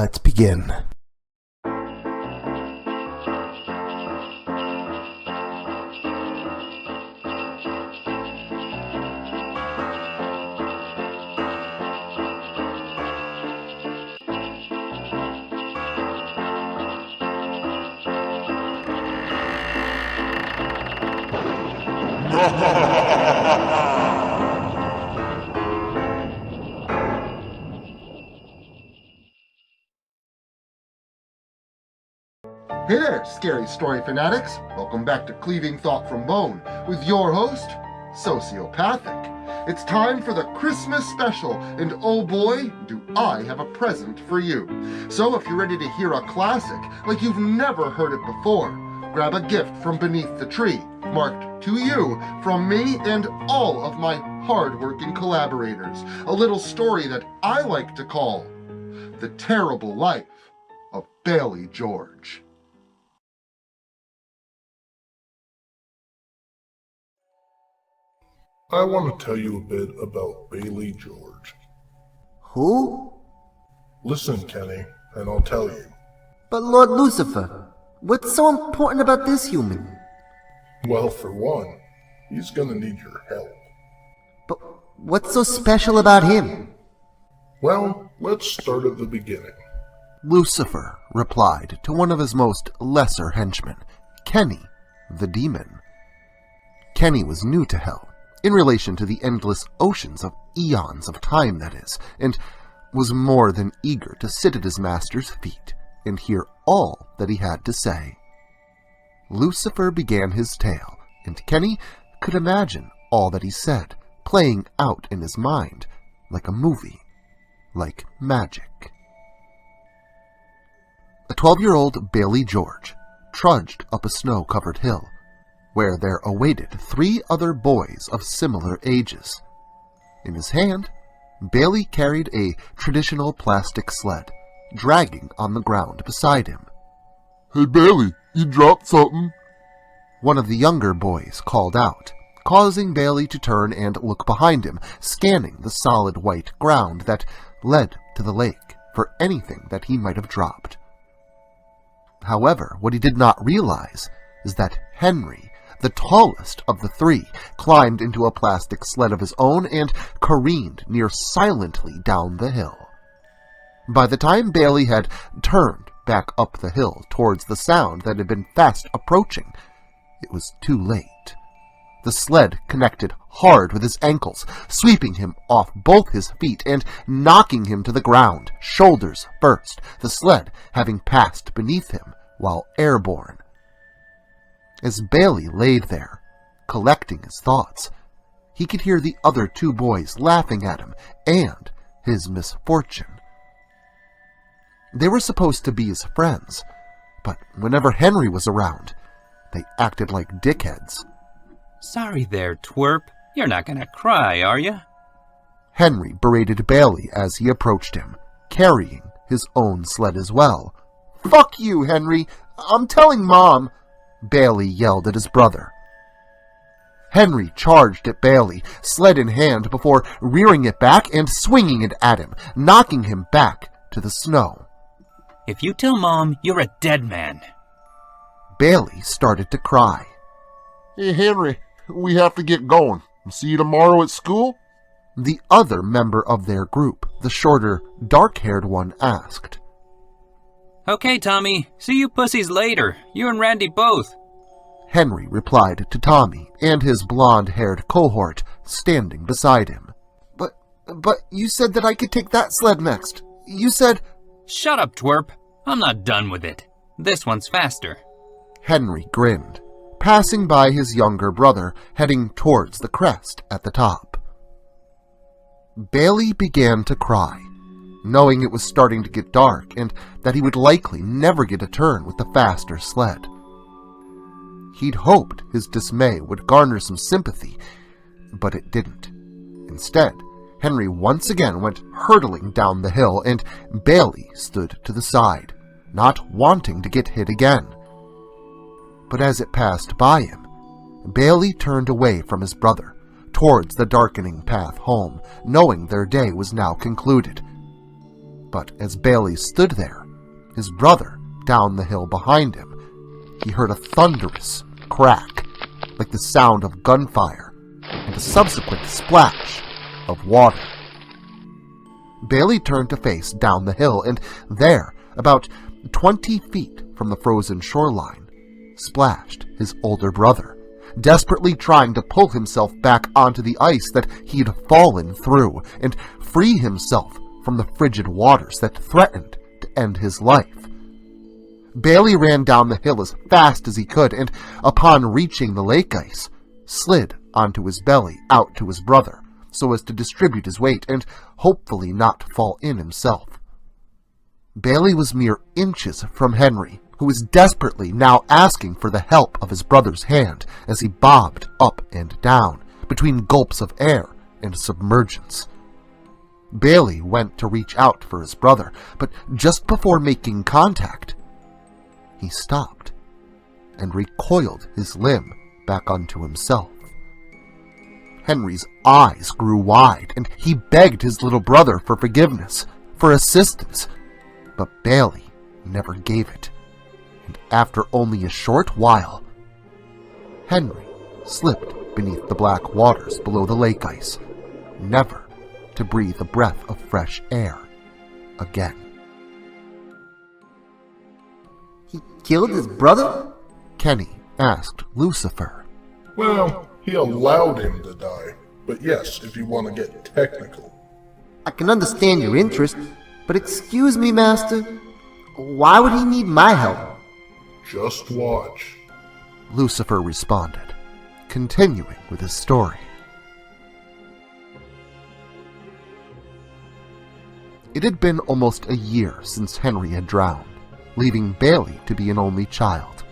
Let's begin. Hey there, scary story fanatics! Welcome back to Cleaving Thought from Bone with your host, Sociopathic. It's time for the Christmas special, and oh boy, do I have a present for you. So if you're ready to hear a classic like you've never heard it before, grab a gift from beneath the tree, marked to you from me and all of my hard-working collaborators. A little story that I like to call The Terrible Life of Bailey George. I want to tell you a bit about Bailey George. Who? Listen, Kenny, and I'll tell you. But Lord Lucifer, what's so important about this human? Well, for one, he's gonna need your help. But what's so special about him? Well, let's start at the beginning. Lucifer replied to one of his most lesser henchmen, Kenny, the demon. Kenny was new to hell, in relation to the endless oceans of eons of time, that is, and was more than eager to sit at his master's feet and hear all that he had to say. Lucifer began his tale, and Kenny could imagine all that he said, playing out in his mind, like a movie, like magic. A 12-year-old Bailey George trudged up a snow-covered hill, where there awaited 3 other boys of similar ages. In his hand, Bailey carried a traditional plastic sled, dragging on the ground beside him. "Hey Bailey, you dropped something?" One of the younger boys called out, causing Bailey to turn and look behind him, scanning the solid white ground that led to the lake for anything that he might have dropped. However, what he did not realize is that Henry, the tallest of the 3, climbed into a plastic sled of his own and careened near silently down the hill. By the time Bailey had turned back up the hill towards the sound that had been fast approaching, it was too late. The sled connected hard with his ankles, sweeping him off both his feet and knocking him to the ground, shoulders first, the sled having passed beneath him while airborne. As Bailey laid there, collecting his thoughts, he could hear the other 2 boys laughing at him and his misfortune. They were supposed to be his friends, but whenever Henry was around, they acted like dickheads. "Sorry there, twerp. You're not gonna cry, are you?" Henry berated Bailey as he approached him, carrying his own sled as well. "Fuck you, Henry! I'm telling Mom!" Bailey yelled at his brother. Henry charged at Bailey, sled in hand, before rearing it back and swinging it at him, knocking him back to the snow. "If you tell Mom, you're a dead man." Bailey started to cry. "Hey Henry, we have to get going. See you tomorrow at school?" The other member of their group, the shorter, dark-haired one, asked. "Okay, Tommy. See you pussies later. You and Randy both." Henry replied to Tommy and his blonde-haired cohort standing beside him. But you said that I could take that sled next. You said..." "Shut up, twerp. I'm not done with it. This one's faster." Henry grinned, passing by his younger brother, heading towards the crest at the top. Bailey began to cry, knowing it was starting to get dark and that he would likely never get a turn with the faster sled. He'd hoped his dismay would garner some sympathy, but it didn't. Instead, Henry once again went hurtling down the hill, and Bailey stood to the side, not wanting to get hit again. But as it passed by him, Bailey turned away from his brother, towards the darkening path home, knowing their day was now concluded. But as Bailey stood there, his brother down the hill behind him, he heard a thunderous crack, like the sound of gunfire, and a subsequent splash of water. Bailey turned to face down the hill, and there, about 20 feet from the frozen shoreline, splashed his older brother, desperately trying to pull himself back onto the ice that he'd fallen through and free himself from the frigid waters that threatened to end his life. Bailey ran down the hill as fast as he could, and upon reaching the lake ice, slid onto his belly out to his brother so as to distribute his weight and hopefully not fall in himself. Bailey was mere inches from Henry, who was desperately now asking for the help of his brother's hand as he bobbed up and down between gulps of air and submergence. Bailey went to reach out for his brother, but just before making contact, he stopped and recoiled his limb back onto himself. Henry's eyes grew wide, and he begged his little brother for forgiveness, for assistance, but Bailey never gave it, and after only a short while, Henry slipped beneath the black waters below the lake ice, never to breathe a breath of fresh air again. He killed his brother? Kenny asked Lucifer. Well, he allowed him to die. But yes, if you want to get technical. I can understand your interest, but excuse me, Master. Why would he need my help? Just watch. Lucifer responded, continuing with his story. It had been almost a year since Henry had drowned, leaving Bailey to be an only child.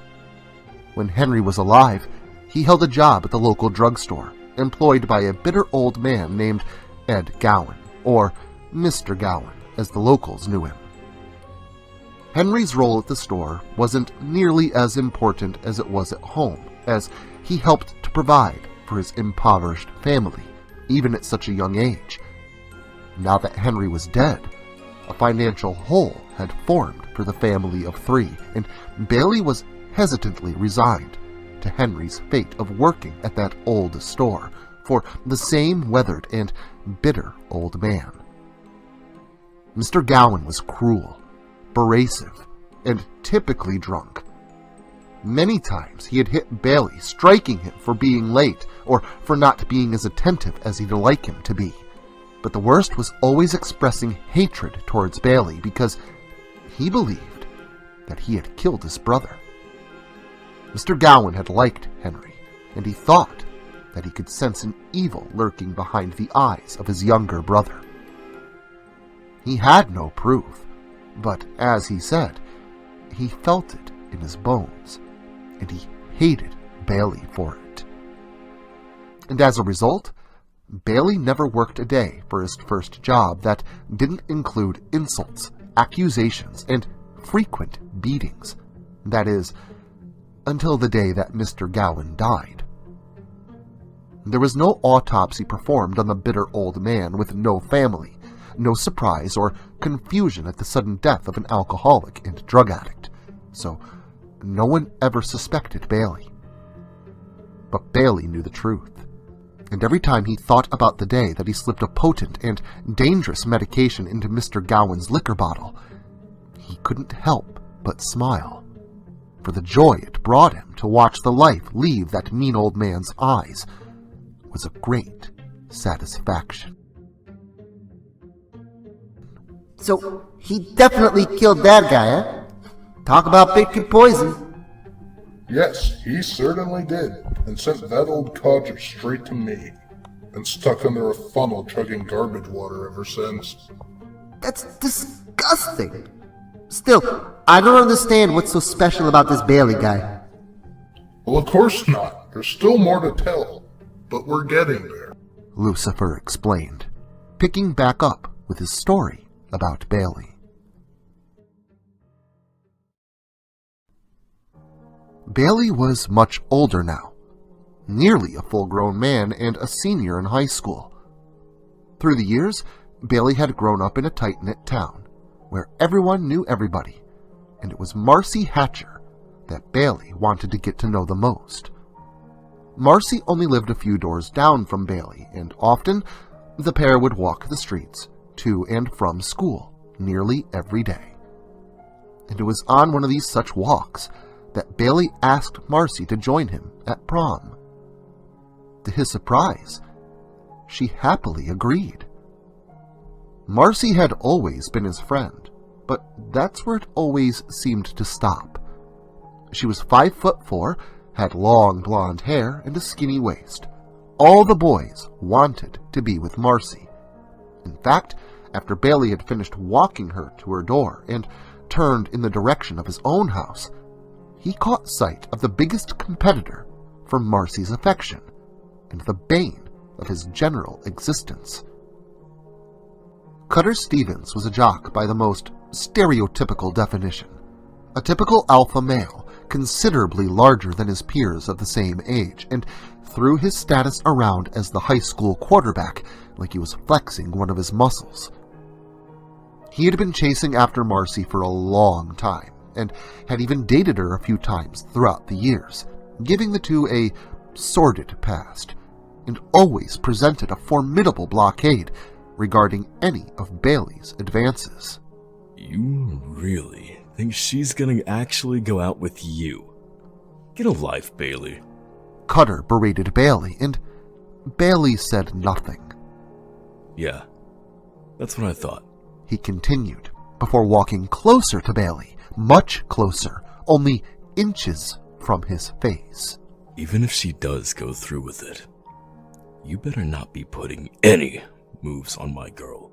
When Henry was alive, he held a job at the local drugstore, employed by a bitter old man named Ed Gowan, or Mr. Gowan, as the locals knew him. Henry's role at the store wasn't nearly as important as it was at home, as he helped to provide for his impoverished family, even at such a young age. Now that Henry was dead, a financial hole had formed for the family of three, and Bailey was hesitantly resigned to Henry's fate of working at that old store for the same weathered and bitter old man. Mr. Gowan was cruel, abrasive, and typically drunk. Many times he had hit Bailey, striking him for being late or for not being as attentive as he'd like him to be. But the worst was always expressing hatred towards Bailey because he believed that he had killed his brother. Mr. Gowan had liked Henry, and he thought that he could sense an evil lurking behind the eyes of his younger brother. He had no proof, but as he said, he felt it in his bones, and he hated Bailey for it. And as a result, Bailey never worked a day for his first job that didn't include insults, accusations, and frequent beatings. That is, until the day that Mr. Gowan died. There was no autopsy performed on the bitter old man with no family, no surprise or confusion at the sudden death of an alcoholic and drug addict, so no one ever suspected Bailey. But Bailey knew the truth, and every time he thought about the day that he slipped a potent and dangerous medication into Mr. Gowan's liquor bottle, he couldn't help but smile, for the joy it brought him to watch the life leave that mean old man's eyes was a great satisfaction. So, he definitely killed that guy, eh? Talk about picking poison. Yes, he certainly did, and sent that old codger straight to me. And stuck under a funnel chugging garbage water ever since. That's disgusting. Still, I don't understand what's so special about this Bailey guy. Well, of course not. There's still more to tell, but we're getting there. Lucifer explained, picking back up with his story about Bailey. Bailey was much older now, nearly a full-grown man and a senior in high school. Through the years, Bailey had grown up in a tight-knit town, where everyone knew everybody, and it was Marcy Hatcher that Bailey wanted to get to know the most. Marcy only lived a few doors down from Bailey, and often the pair would walk the streets to and from school nearly every day. And it was on one of these such walks that Bailey asked Marcy to join him at prom. To his surprise, she happily agreed. Marcy had always been his friend, but that's where it always seemed to stop. She was 5'4", had long blonde hair and a skinny waist. All the boys wanted to be with Marcy. In fact, after Bailey had finished walking her to her door and turned in the direction of his own house, he caught sight of the biggest competitor for Marcy's affection and the bane of his general existence. Cutter Stevens was a jock by the most stereotypical definition, a typical alpha male, considerably larger than his peers of the same age, and threw his status around as the high school quarterback like he was flexing one of his muscles. He had been chasing after Marcy for a long time, and had even dated her a few times throughout the years, giving the two a sordid past, and always presented a formidable blockade regarding any of Bailey's advances. You really think she's gonna actually go out with you? Get a life, Bailey. Cutter berated Bailey, and Bailey said nothing. Yeah, that's what I thought. He continued, before walking closer to Bailey, much closer, only inches from his face. Even if she does go through with it, you better not be putting any moves on my girl.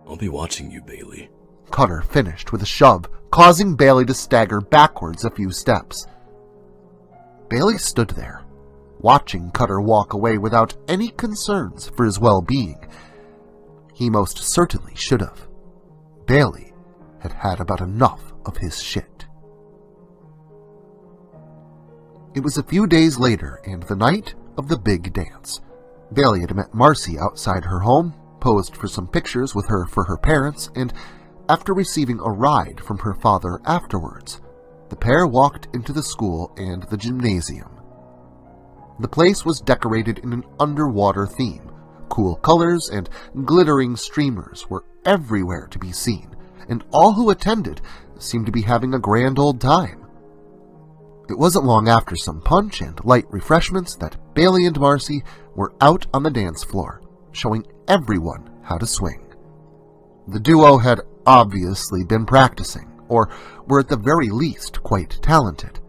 I'll be watching you, Bailey. Cutter finished with a shove, causing Bailey to stagger backwards a few steps. Bailey stood there, watching Cutter walk away without any concerns for his well-being. He most certainly should have. Bailey had had about enough of his shit. It was a few days later and the night of the big dance. Bailey had met Marcy outside her home, posed for some pictures with her for her parents, and after receiving a ride from her father afterwards, the pair walked into the school and the gymnasium. The place was decorated in an underwater theme. Cool colors and glittering streamers were everywhere to be seen, and all who attended seemed to be having a grand old time. It wasn't long after some punch and light refreshments that Bailey and Marcy were out on the dance floor, showing everyone how to swing. The duo had obviously been practicing, or were at the very least quite talented,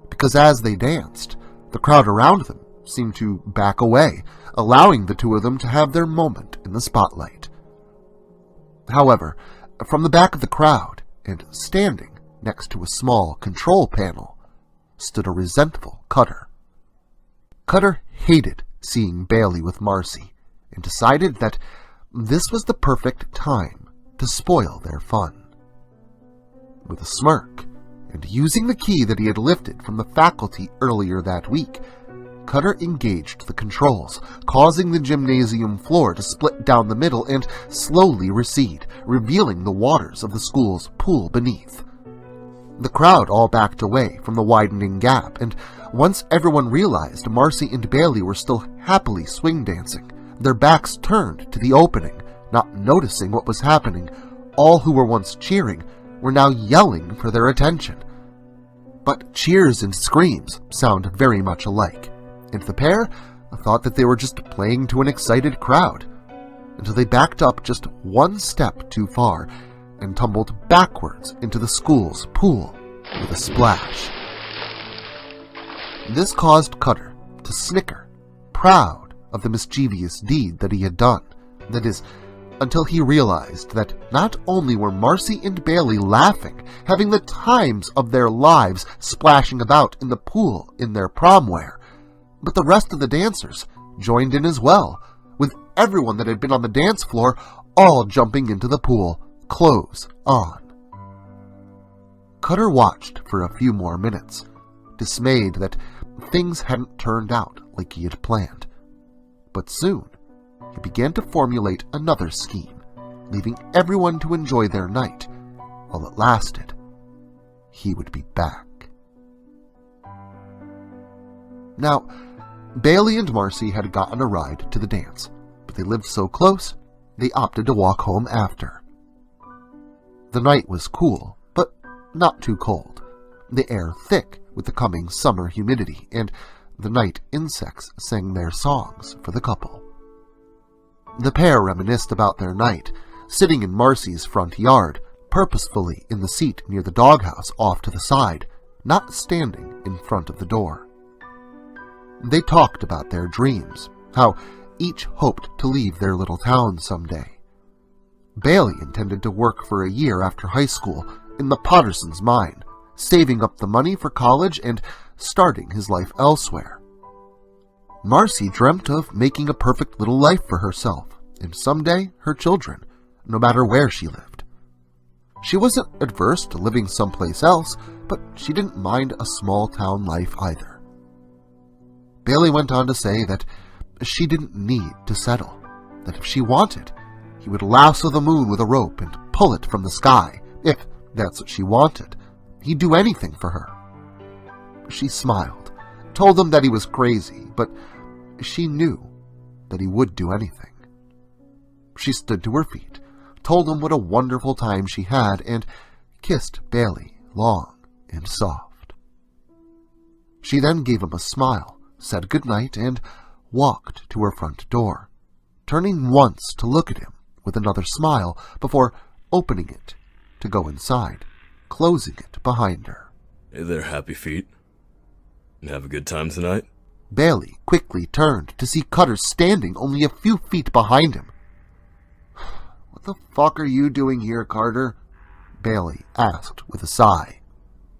because as they danced, the crowd around them seemed to back away, allowing the two of them to have their moment in the spotlight. However, from the back of the crowd, and standing next to a small control panel, stood a resentful Cutter. Cutter hated seeing Bailey with Marcy, and decided that this was the perfect time to spoil their fun. With a smirk, and using the key that he had lifted from the faculty earlier that week, Cutter engaged the controls, causing the gymnasium floor to split down the middle and slowly recede, revealing the waters of the school's pool beneath. The crowd all backed away from the widening gap, and once everyone realized Marcy and Bailey were still happily swing dancing, their backs turned to the opening, not noticing what was happening. All who were once cheering were now yelling for their attention. But cheers and screams sound very much alike, and the pair thought that they were just playing to an excited crowd, until they backed up just one step too far and tumbled backwards into the school's pool with a splash. This caused Cutter to snicker, proud of the mischievous deed that he had done. That is, until he realized that not only were Marcy and Bailey laughing, having the times of their lives splashing about in the pool in their prom wear, but the rest of the dancers joined in as well, with everyone that had been on the dance floor all jumping into the pool, clothes on. Cutter watched for a few more minutes, dismayed that things hadn't turned out like he had planned. But soon, he began to formulate another scheme, leaving everyone to enjoy their night while it lasted, he would be back. Now, Bailey and Marcy had gotten a ride to the dance, but they lived so close, they opted to walk home after. The night was cool, but not too cold, the air thick with the coming summer humidity, and the night insects sang their songs for the couple. The pair reminisced about their night, sitting in Marcy's front yard, purposefully in the seat near the doghouse off to the side, not standing in front of the door. They talked about their dreams, how each hoped to leave their little town someday. Bailey intended to work for a year after high school in the Potterson's mine, saving up the money for college and starting his life elsewhere. Marcy dreamt of making a perfect little life for herself and someday her children, no matter where she lived. She wasn't adverse to living someplace else, but she didn't mind a small-town life either. Bailey went on to say that she didn't need to settle, that if she wanted, he would lasso the moon with a rope and pull it from the sky. If that's what she wanted, he'd do anything for her. She smiled, told him that he was crazy, but she knew that he would do anything. She stood to her feet, told him what a wonderful time she had, and kissed Bailey long and soft. She then gave him a smile, said goodnight, and walked to her front door, turning once to look at him with another smile before opening it to go inside, closing it behind her. Hey there, happy feet. Have a good time tonight? Bailey quickly turned to see Cutter standing only a few feet behind him. "What the fuck are you doing here, Carter?" Bailey asked with a sigh.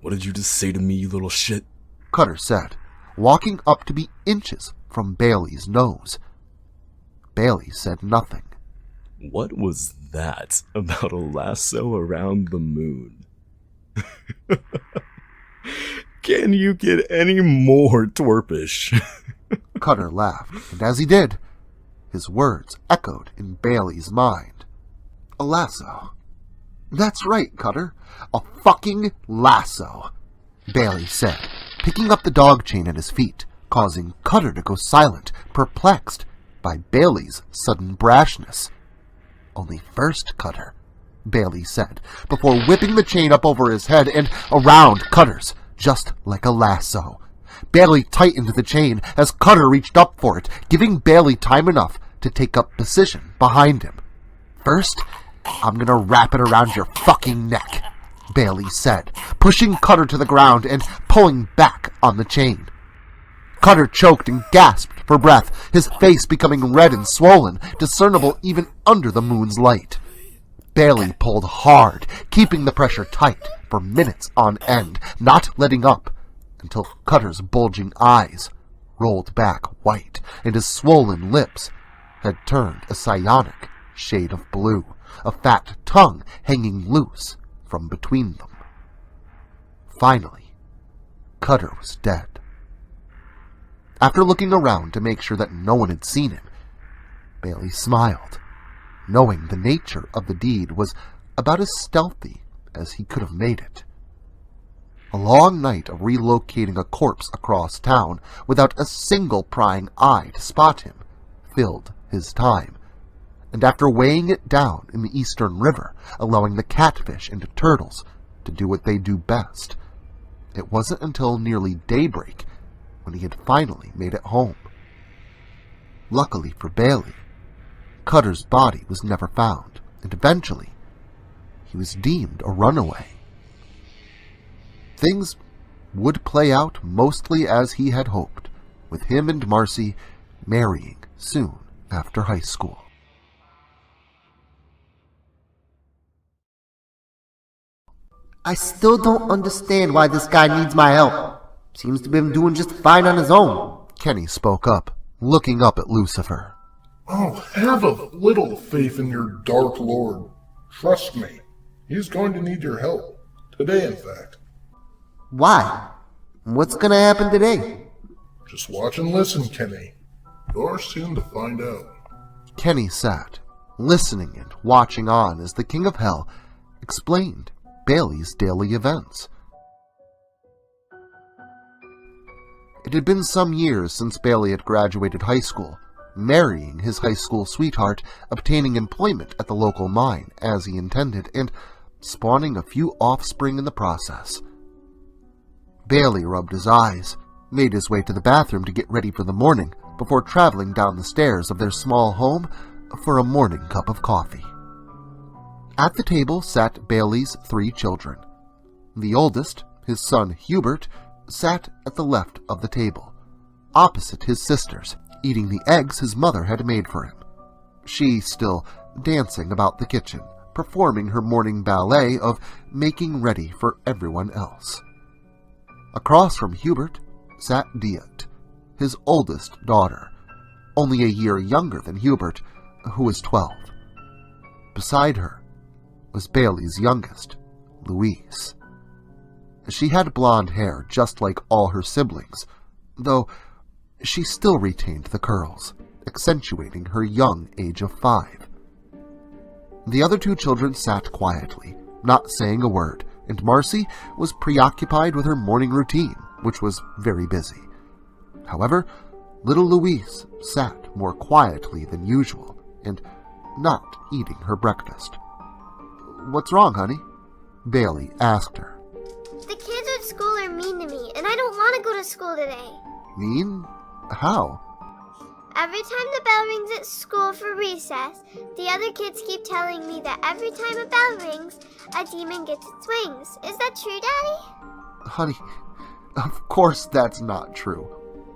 What did you just say to me, you little shit? Cutter said, walking up to be inches from Bailey's nose. Bailey said nothing. What was that about a lasso around the moon? Can you get any more twerpish? Cutter laughed, and as he did, his words echoed in Bailey's mind. A lasso. That's right, Cutter. A fucking lasso, Bailey said, picking up the dog chain at his feet, causing Cutter to go silent, perplexed by Bailey's sudden brashness. Only first, Cutter, Bailey said, before whipping the chain up over his head and around Cutter's, just like a lasso. Bailey tightened the chain as Cutter reached up for it, giving Bailey time enough to take up position behind him. First, I'm gonna wrap it around your fucking neck, Bailey said, pushing Cutter to the ground and pulling back on the chain. Cutter choked and gasped for breath, his face becoming red and swollen, discernible even under the moon's light. Bailey pulled hard, keeping the pressure tight for minutes on end, not letting up until Cutter's bulging eyes rolled back white and his swollen lips had turned a cyanic shade of blue, a fat tongue hanging loose from between them. Finally, Cutter was dead. After looking around to make sure that no one had seen him, Bailey smiled, knowing the nature of the deed was about as stealthy as he could have made it. A long night of relocating a corpse across town without a single prying eye to spot him filled his time, and after weighing it down in the Eastern River, allowing the catfish and turtles to do what they do best, it wasn't until nearly daybreak when he had finally made it home. Luckily for Bailey, Cutter's body was never found, and eventually he was deemed a runaway. Things would play out mostly as he had hoped, with him and Marcy marrying soon after high school. I still don't understand why this guy needs my help. Seems to have been doing just fine on his own. Kenny spoke up, looking up at Lucifer. Oh, have a little faith in your Dark Lord. Trust me, he's going to need your help. Today, in fact. Why? What's gonna happen today? Just watch and listen, Kenny. You're soon to find out. Kenny sat, listening and watching on as the King of Hell explained Bailey's daily events. It had been some years since Bailey had graduated high school, marrying his high school sweetheart, obtaining employment at the local mine as he intended, and spawning a few offspring in the process. Bailey rubbed his eyes, made his way to the bathroom to get ready for the morning before traveling down the stairs of their small home for a morning cup of coffee. At the table sat Bailey's 3 children. The oldest, his son Hubert, sat at the left of the table, opposite his sisters, eating the eggs his mother had made for him. She still dancing about the kitchen, performing her morning ballet of making ready for everyone else. Across from Hubert sat Diet, his oldest daughter, only a year younger than Hubert, who was 12. Beside her was Bailey's youngest, Louise. She had blonde hair just like all her siblings, though she still retained the curls, accentuating her young age of 5. The other 2 children sat quietly, not saying a word, and Marcy was preoccupied with her morning routine, which was very busy. However, little Louise sat more quietly than usual, and not eating her breakfast. "What's wrong, honey?" Bailey asked her. The kids at school are mean to me, and I don't want to go to school today. Mean? How? Every time the bell rings at school for recess, the other kids keep telling me that every time a bell rings, a demon gets its wings. Is that true, Daddy? Honey, of course that's not true.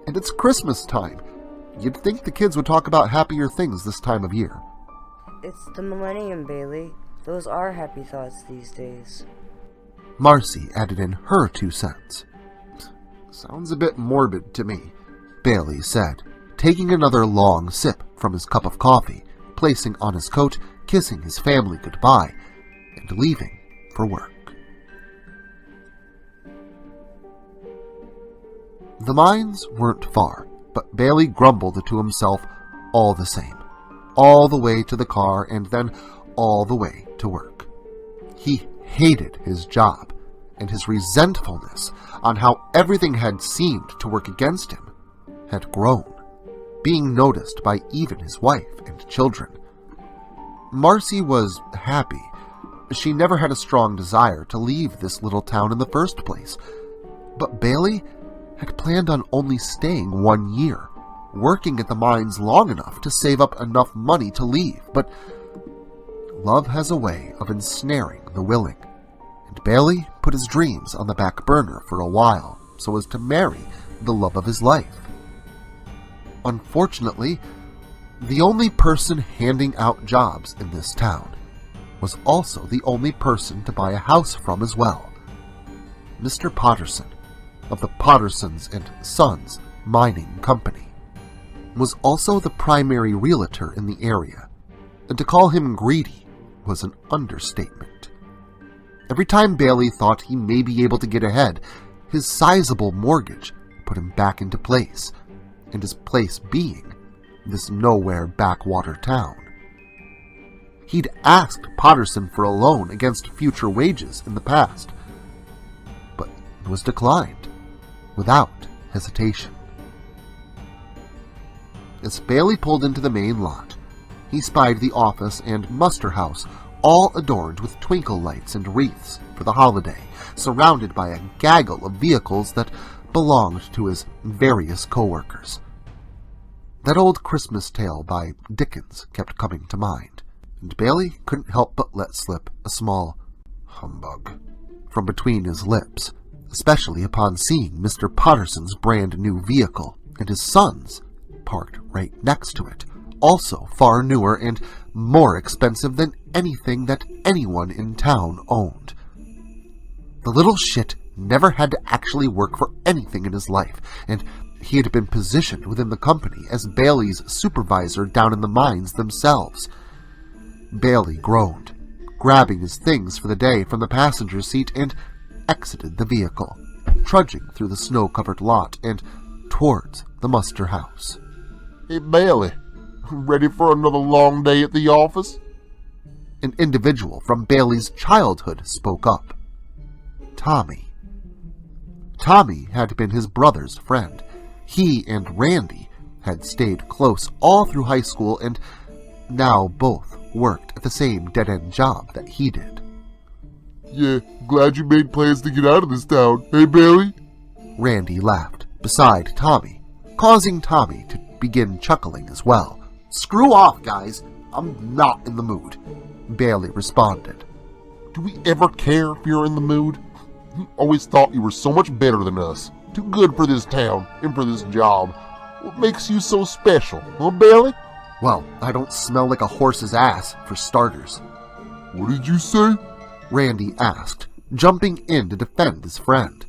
And it's Christmas time. You'd think the kids would talk about happier things this time of year. It's the millennium, Bailey. Those are happy thoughts these days. Marcy added in her 2 cents. Sounds a bit morbid to me, Bailey said, taking another long sip from his cup of coffee, placing on his coat, kissing his family goodbye, and leaving for work. The mines weren't far, but Bailey grumbled to himself all the same, all the way to the car and then all the way to work. He hated his job, and his resentfulness on how everything had seemed to work against him had grown, being noticed by even his wife and children. Marcy was happy. She never had a strong desire to leave this little town in the first place, but Bailey had planned on only staying 1 year, working at the mines long enough to save up enough money to leave, but love has a way of ensnaring the willing, and Bailey put his dreams on the back burner for a while so as to marry the love of his life. Unfortunately, the only person handing out jobs in this town was also the only person to buy a house from as well. Mr. Potterson, of the Pottersons and Sons Mining Company, was also the primary realtor in the area, and to call him greedy was an understatement. Every time Bailey thought he may be able to get ahead, his sizable mortgage put him back into place, and his place being this nowhere backwater town. He'd asked Potterson for a loan against future wages in the past, but it was declined without hesitation. As Bailey pulled into the main lot, he spied the office and muster house all adorned with twinkle lights and wreaths for the holiday, surrounded by a gaggle of vehicles that belonged to his various co-workers. That old Christmas tale by Dickens kept coming to mind, and Bailey couldn't help but let slip a small humbug from between his lips, especially upon seeing Mr. Potterson's brand new vehicle and his son's parked right next to it, also far newer and more expensive than anything that anyone in town owned. The little shit never had to actually work for anything in his life, and he had been positioned within the company as Bailey's supervisor down in the mines themselves. Bailey groaned, grabbing his things for the day from the passenger seat, and exited the vehicle, trudging through the snow-covered lot and towards the muster house. "Hey, Bailey, ready for another long day at the office?" An individual from Bailey's childhood spoke up. Tommy. Tommy had been his brother's friend. He and Randy had stayed close all through high school, and now both worked at the same dead-end job that he did. Yeah, glad you made plans to get out of this town, hey Bailey? Randy laughed beside Tommy, causing Tommy to begin chuckling as well. Screw off, guys. I'm not in the mood, Bailey responded. Do we ever care if you're in the mood? Always thought you were so much better than us. Too good for this town and for this job. What makes you so special, huh, Bailey? Well, I don't smell like a horse's ass, for starters. What did you say? Randy asked, jumping in to defend his friend.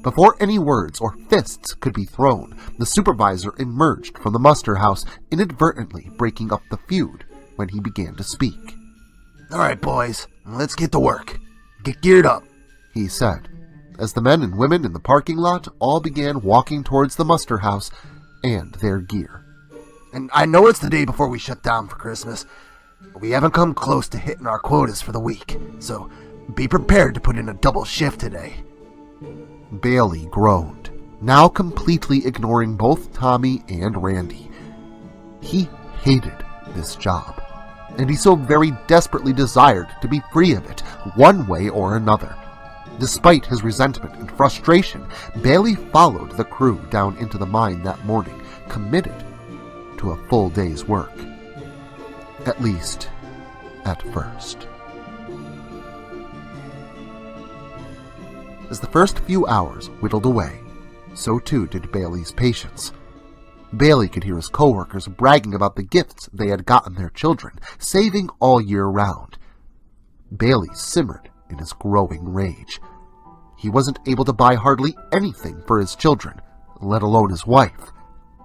Before any words or fists could be thrown, the supervisor emerged from the muster house, inadvertently breaking up the feud when he began to speak. All right, boys, let's get to work. Get geared up, he said, as the men and women in the parking lot all began walking towards the muster house and their gear. And I know it's the day before we shut down for Christmas, but we haven't come close to hitting our quotas for the week, so be prepared to put in a double shift today. Bailey groaned, now completely ignoring both Tommy and Randy. He hated this job, and he so very desperately desired to be free of it one way or another. Despite his resentment and frustration, Bailey followed the crew down into the mine that morning, committed to a full day's work. At least, at first. As the first few hours whittled away, so too did Bailey's patience. Bailey could hear his coworkers bragging about the gifts they had gotten their children, saving all year round. Bailey simmered in his growing rage. He wasn't able to buy hardly anything for his children, let alone his wife.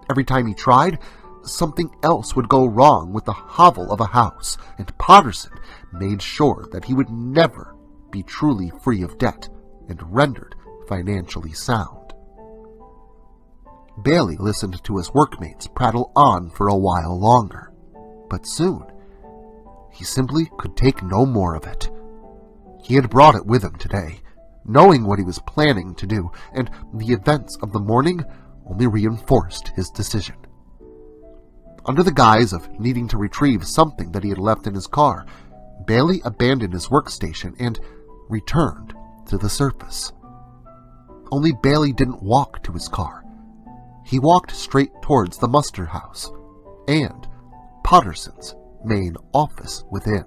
Every time he tried, something else would go wrong with the hovel of a house, and Potterson made sure that he would never be truly free of debt and rendered financially sound. Bailey listened to his workmates prattle on for a while longer, but soon he simply could take no more of it. He had brought it with him today, knowing what he was planning to do, and the events of the morning only reinforced his decision. Under the guise of needing to retrieve something that he had left in his car, Bailey abandoned his workstation and returned to the surface. Only Bailey didn't walk to his car. He walked straight towards the muster house and Potterson's main office within.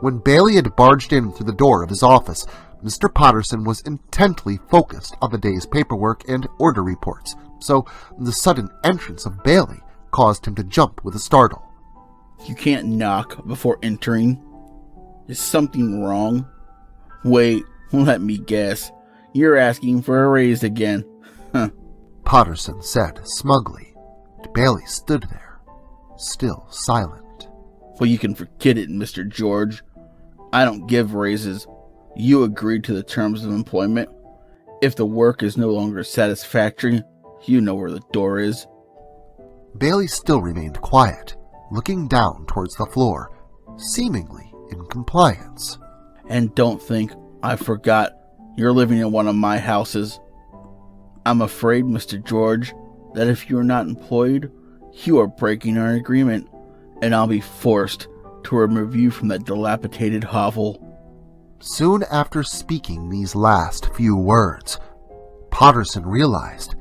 When Bailey had barged in through the door of his office, Mr. Potterson was intently focused on the day's paperwork and order reports, so the sudden entrance of Bailey caused him to jump with a startle. You can't knock before entering. Is something wrong? Wait, let me guess. You're asking for a raise again. Huh. Potterson said smugly. Bailey stood there, still silent. Well, you can forget it, Mr. George. I don't give raises. You agreed to the terms of employment. If the work is no longer satisfactory, you know where the door is. Bailey still remained quiet, looking down towards the floor, seemingly in compliance. And don't think I forgot you're living in one of my houses. I'm afraid, Mr. George, that if you're not employed, you are breaking our agreement, and I'll be forced to remove you from that dilapidated hovel. Soon after speaking these last few words, Potterson realized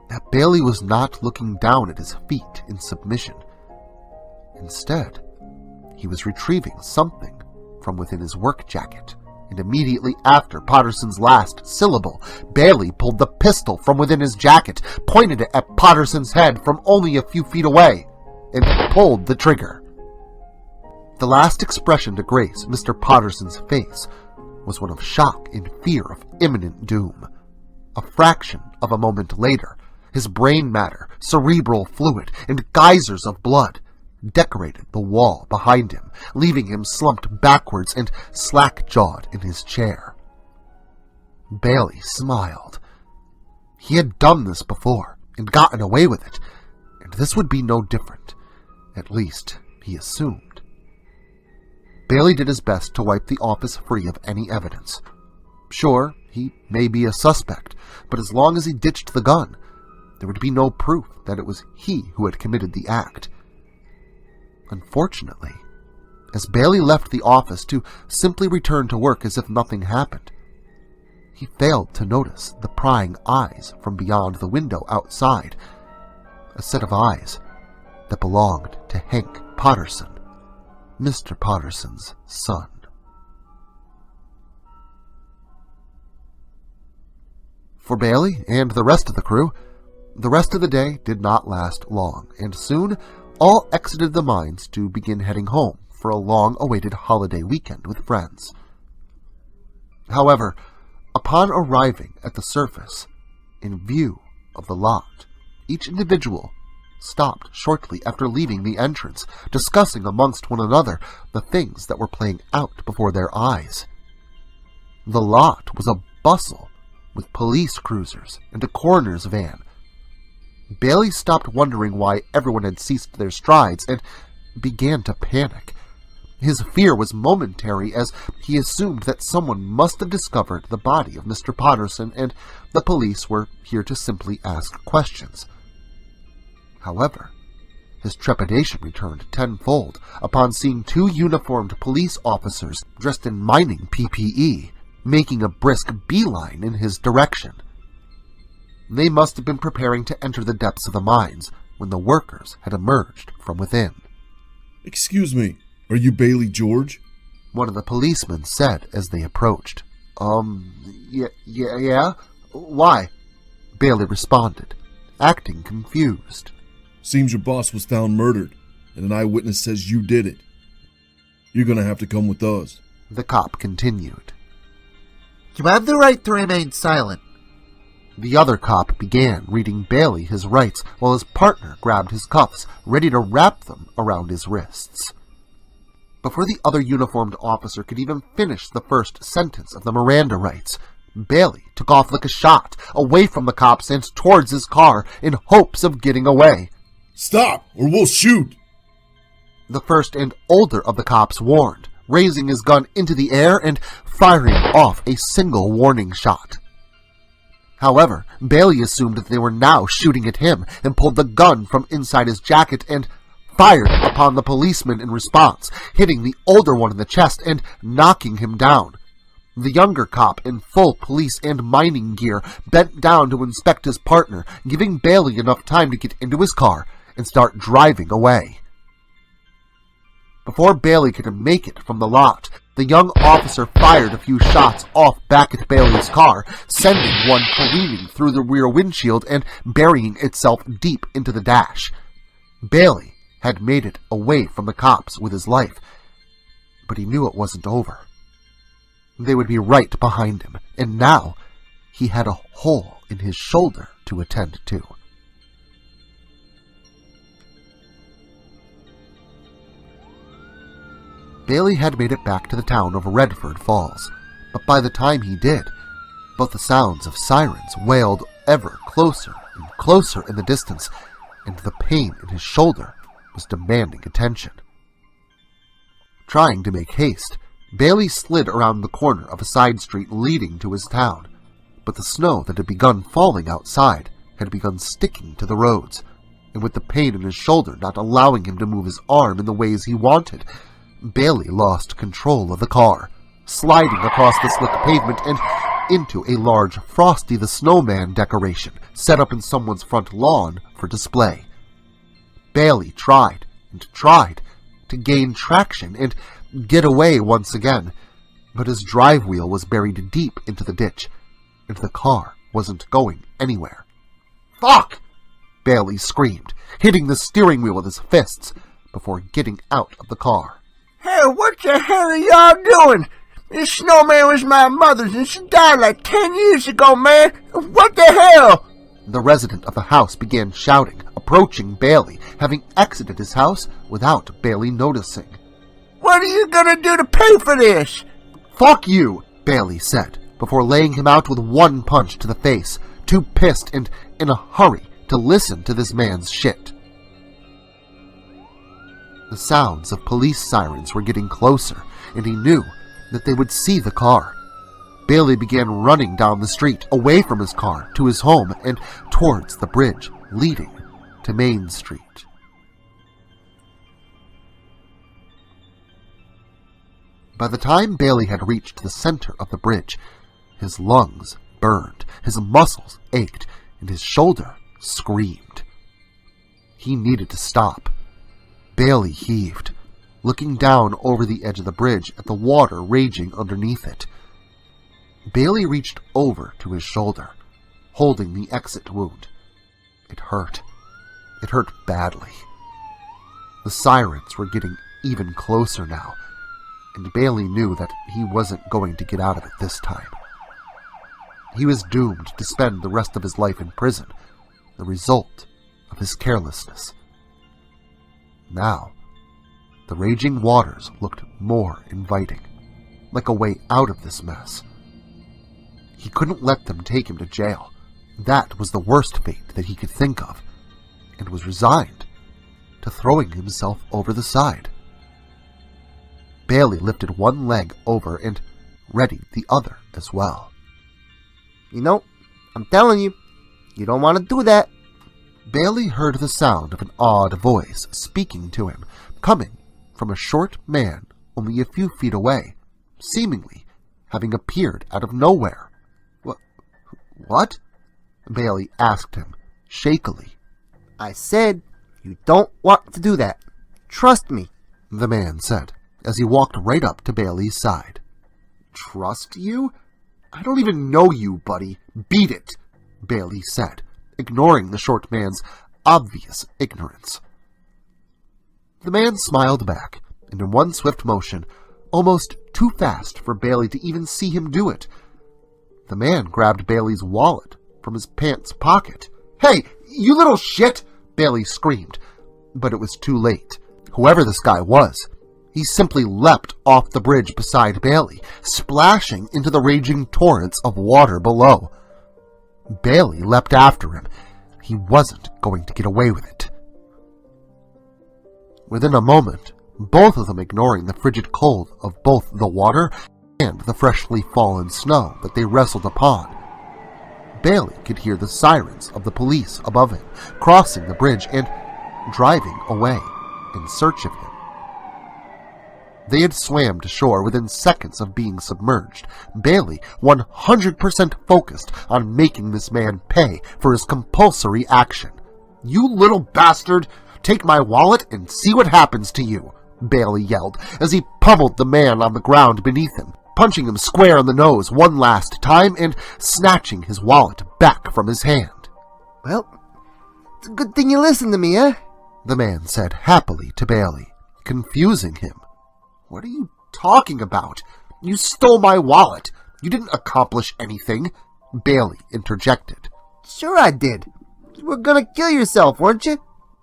that Bailey was not looking down at his feet in submission. Instead, he was retrieving something from within his work jacket, and immediately after Potterson's last syllable, Bailey pulled the pistol from within his jacket, pointed it at Potterson's head from only a few feet away, and pulled the trigger. The last expression to grace Mr. Potterson's face was one of shock and fear of imminent doom. A fraction of a moment later, his brain matter, cerebral fluid, and geysers of blood decorated the wall behind him, leaving him slumped backwards and slack-jawed in his chair. Bailey smiled. He had done this before and gotten away with it, and this would be no different. At least, he assumed. Bailey did his best to wipe the office free of any evidence. Sure, he may be a suspect, but as long as he ditched the gun, there would be no proof that it was he who had committed the act. Unfortunately, as Bailey left the office to simply return to work as if nothing happened, he failed to notice the prying eyes from beyond the window outside, a set of eyes that belonged to Hank Potterson, Mr. Potterson's son. For Bailey and the rest of the crew, the rest of the day did not last long, and soon all exited the mines to begin heading home for a long-awaited holiday weekend with friends. However, upon arriving at the surface, in view of the lot, each individual stopped shortly after leaving the entrance, discussing amongst one another the things that were playing out before their eyes. The lot was a bustle with police cruisers and a coroner's van. Bailey stopped wondering why everyone had ceased their strides and began to panic. His fear was momentary as he assumed that someone must have discovered the body of Mr. Potterson and the police were here to simply ask questions. However, his trepidation returned tenfold upon seeing two uniformed police officers dressed in mining PPE making a brisk beeline in his direction. They must have been preparing to enter the depths of the mines when the workers had emerged from within. "Excuse me, are you Bailey George?" One of the policemen said as they approached. Yeah? Why?" Bailey responded, acting confused. "Seems your boss was found murdered, and an eyewitness says you did it. You're gonna have to come with us," the cop continued. "You have the right to remain silent." The other cop began reading Bailey his rights while his partner grabbed his cuffs, ready to wrap them around his wrists. Before the other uniformed officer could even finish the first sentence of the Miranda rights, Bailey took off like a shot, away from the cops and towards his car in hopes of getting away. "Stop, or we'll shoot!" The first and older of the cops warned, raising his gun into the air and firing off a single warning shot. However, Bailey assumed that they were now shooting at him and pulled the gun from inside his jacket and fired upon the policeman in response, hitting the older one in the chest and knocking him down. The younger cop, in full police and mining gear, bent down to inspect his partner, giving Bailey enough time to get into his car and start driving away. Before Bailey could make it from the lot, the young officer fired a few shots off back at Bailey's car, sending one careening through the rear windshield and burying itself deep into the dash. Bailey had made it away from the cops with his life, but he knew it wasn't over. They would be right behind him, and now he had a hole in his shoulder to attend to. Bailey had made it back to the town of Redford Falls, but by the time he did, both the sounds of sirens wailed ever closer and closer in the distance, and the pain in his shoulder was demanding attention. Trying to make haste, Bailey slid around the corner of a side street leading to his town, but the snow that had begun falling outside had begun sticking to the roads, and with the pain in his shoulder not allowing him to move his arm in the ways he wanted, Bailey lost control of the car, sliding across the slick pavement and into a large Frosty the Snowman decoration set up in someone's front lawn for display. Bailey tried and tried to gain traction and get away once again, but his drive wheel was buried deep into the ditch, and the car wasn't going anywhere. "Fuck!" Bailey screamed, hitting the steering wheel with his fists before getting out of the car. "Hey, what the hell are y'all doing? This snowman was my mother's and she died like 10 years ago, man. What the hell?" The resident of the house began shouting, approaching Bailey, having exited his house without Bailey noticing. "What are you gonna do to pay for this?" "Fuck you," Bailey said, before laying him out with one punch to the face, too pissed and in a hurry to listen to this man's shit. The sounds of police sirens were getting closer, and he knew that they would see the car. Bailey began running down the street, away from his car, to his home, and towards the bridge leading to Main Street. By the time Bailey had reached the center of the bridge, his lungs burned, his muscles ached, and his shoulder screamed. He needed to stop. Bailey heaved, looking down over the edge of the bridge at the water raging underneath it. Bailey reached over to his shoulder, holding the exit wound. It hurt. It hurt badly. The sirens were getting even closer now, and Bailey knew that he wasn't going to get out of it this time. He was doomed to spend the rest of his life in prison, the result of his carelessness. Now, the raging waters looked more inviting, like a way out of this mess. He couldn't let them take him to jail. That was the worst fate that he could think of, and was resigned to throwing himself over the side. Bailey lifted one leg over and readied the other as well. You know, I'm telling you, you don't want to do that. Bailey heard the sound of an odd voice speaking to him, coming from a short man only a few feet away, seemingly having appeared out of nowhere. What? Bailey asked him, shakily. I said you don't want to do that. Trust me, the man said, as he walked right up to Bailey's side. Trust you? I don't even know you, buddy. Beat it, Bailey said, ignoring the short man's obvious ignorance. The man smiled back, and in one swift motion, almost too fast for Bailey to even see him do it, the man grabbed Bailey's wallet from his pants pocket. Hey, you little shit! Bailey screamed, but it was too late. Whoever this guy was, he simply leapt off the bridge beside Bailey, splashing into the raging torrents of water below. Bailey leapt after him. He wasn't going to get away with it. Within a moment, both of them ignoring the frigid cold of both the water and the freshly fallen snow that they wrestled upon, Bailey could hear the sirens of the police above him, crossing the bridge and driving away in search of him. They had swam to shore within seconds of being submerged, Bailey 100% focused on making this man pay for his compulsory action. You little bastard! Take my wallet and see what happens to you, Bailey yelled as he pummeled the man on the ground beneath him, punching him square on the nose one last time and snatching his wallet back from his hand. Well, it's a good thing you listened to me, eh? The man said happily to Bailey, confusing him. What are you talking about? You stole my wallet. You didn't accomplish anything, Bailey interjected. Sure I did. You were gonna kill yourself, weren't you?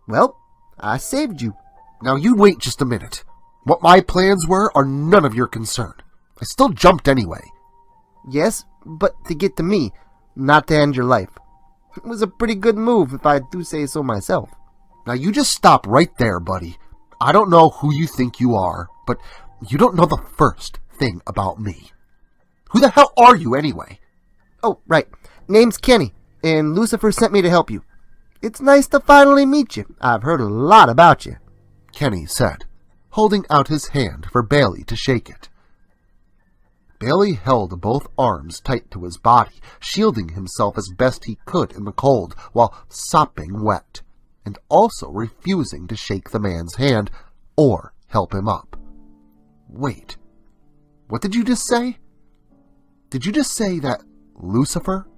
Well, I saved you. Now you wait just a minute. What my plans were are none of your concern. I still jumped anyway. Yes, but to get to me, not to end your life. It was a pretty good move, if I do say so myself. Now you just stop right there, buddy. I don't know who you think you are, but you don't know the first thing about me. Who the hell are you, anyway? Oh, right. Name's Kenny, and Lucifer sent me to help you. It's nice to finally meet you. I've heard a lot about you, Kenny said, holding out his hand for Bailey to shake it. Bailey held both arms tight to his body, shielding himself as best he could in the cold while sopping wet, and also refusing to shake the man's hand or help him up. Wait, what did you just say? Did you just say that Lucifer,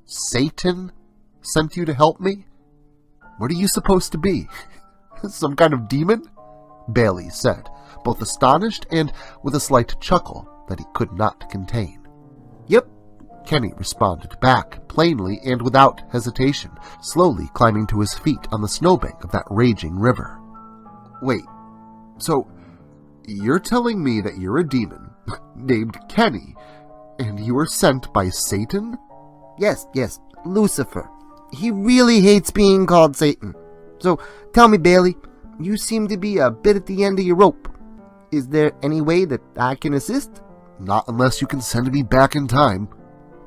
Satan, sent you to help me? What are you supposed to be? Some kind of demon? Bailey said, both astonished and with a slight chuckle that he could not contain. Yep, Kenny responded back, plainly and without hesitation, slowly climbing to his feet on the snowbank of that raging river. Wait, so you're telling me that you're a demon named Kenny, and you were sent by Satan? Yes, Lucifer. He really hates being called Satan. So, tell me, Bailey, you seem to be a bit at the end of your rope. Is there any way that I can assist? Not unless you can send me back in time.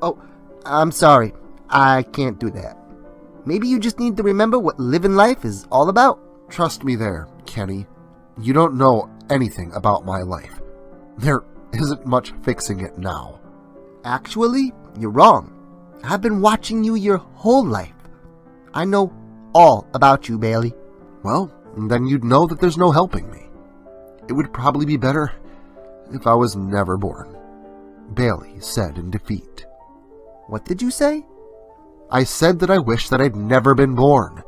Oh, I'm sorry. I can't do that. Maybe you just need to remember what living life is all about. Trust me there, Kenny. You don't know anything about my life. There isn't much fixing it now. Actually, you're wrong. I've been watching you your whole life. I know all about you, Bailey. Well, then you'd know that there's no helping me. It would probably be better if I was never born, Bailey said in defeat. What did you say? I said that I wish that I'd never been born.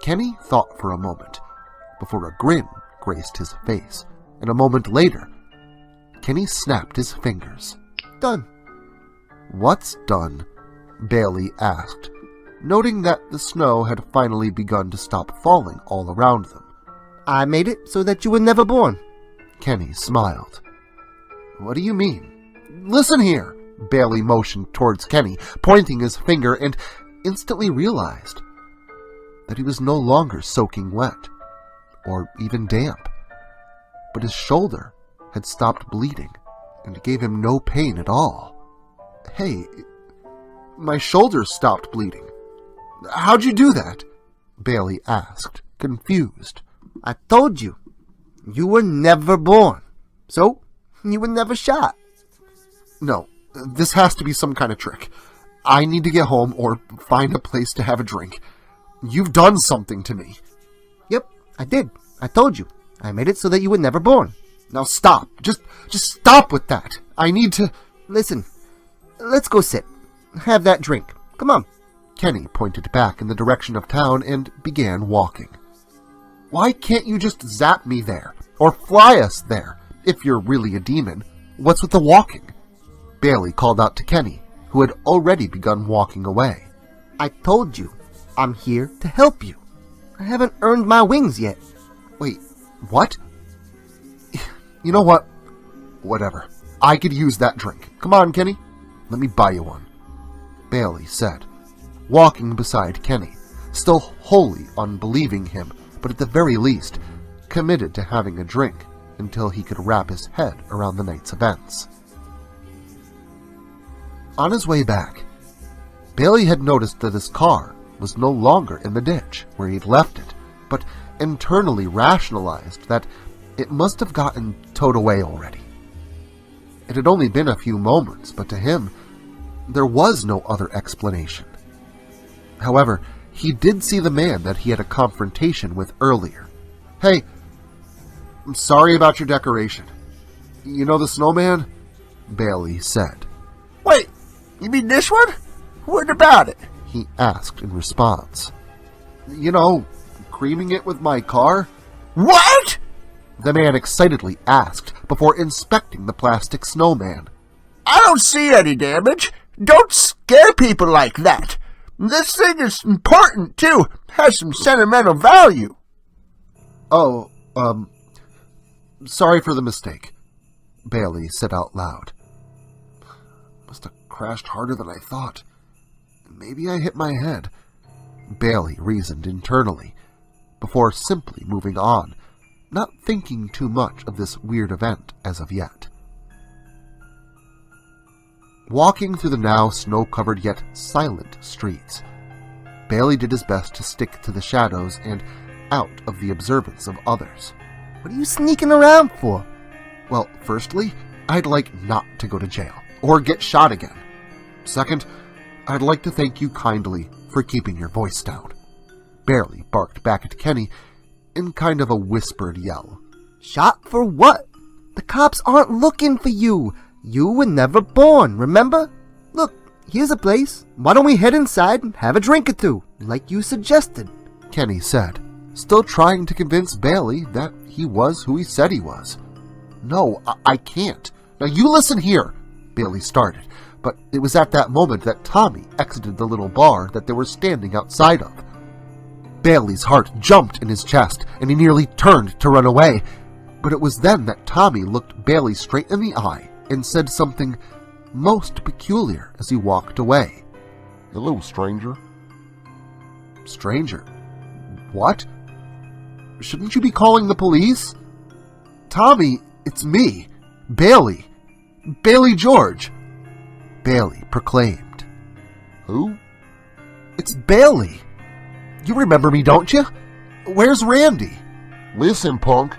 Kenny thought for a moment, before a grin graced his face, and a moment later, Kenny snapped his fingers. Done. What's done? Bailey asked, noting that the snow had finally begun to stop falling all around them. I made it so that you were never born. Kenny smiled. What do you mean? Listen here! Bailey motioned towards Kenny, pointing his finger, and instantly realized that he was no longer soaking wet, or even damp, but his shoulder had stopped bleeding and gave him no pain at all. Hey, my shoulder stopped bleeding. How'd you do that? Bailey asked, confused. I told you, you were never born, so you were never shot. No, this has to be some kind of trick. I need to get home or find a place to have a drink. You've done something to me. Yep, I did. I told you. I made it so that you were never born. Now stop. Just stop with that. I need to... Listen, let's go sit. Have that drink. Come on. Kenny pointed back in the direction of town and began walking. Why can't you just zap me there? Or fly us there? If you're really a demon, what's with the walking? Bailey called out to Kenny, who had already begun walking away. I told you, I'm here to help you. I haven't earned my wings yet. Wait, what? You know what? Whatever. I could use that drink. Come on, Kenny. Let me buy you one. Bailey said, walking beside Kenny, still wholly unbelieving him, but at the very least, committed to having a drink until he could wrap his head around the night's events. On his way back, Bailey had noticed that his car was no longer in the ditch where he'd left it, but internally rationalized that it must have gotten towed away already. It had only been a few moments, but to him, there was no other explanation. However, he did see the man that he had a confrontation with earlier. Hey, I'm sorry about your decoration. You know the snowman? Bailey said. Wait, you mean this one? What about it? He asked in response. You know, creaming it with my car? What? The man excitedly asked before inspecting the plastic snowman. I don't see any damage. Don't scare people like that. This thing is important, too. Has some sentimental value. Oh, sorry for the mistake, Bailey said out loud. Must have crashed harder than I thought. Maybe I hit my head, Bailey reasoned internally, before simply moving on, not thinking too much of this weird event as of yet. Walking through the now snow-covered yet silent streets, Bailey did his best to stick to the shadows and out of the observance of others. What are you sneaking around for? Well, firstly, I'd like not to go to jail, or get shot again. Second, I'd like to thank you kindly for keeping your voice down. Barely barked back at Kenny in kind of a whispered yell. Shot for what? The cops aren't looking for you. You were never born, remember? Look, here's a place. Why don't we head inside and have a drink or two, like you suggested? Kenny said, still trying to convince Bailey that he was who he said he was. No, I can't. Now you listen here, Bailey started, but it was at that moment that Tommy exited the little bar that they were standing outside of. Bailey's heart jumped in his chest, and he nearly turned to run away, but it was then that Tommy looked Bailey straight in the eye and said something most peculiar as he walked away. Hello, stranger. Stranger? What? Shouldn't you be calling the police? Tommy, it's me, Bailey. Bailey George. Bailey proclaimed. Who? It's Bailey. You remember me, don't you? Where's Randy? Listen, punk,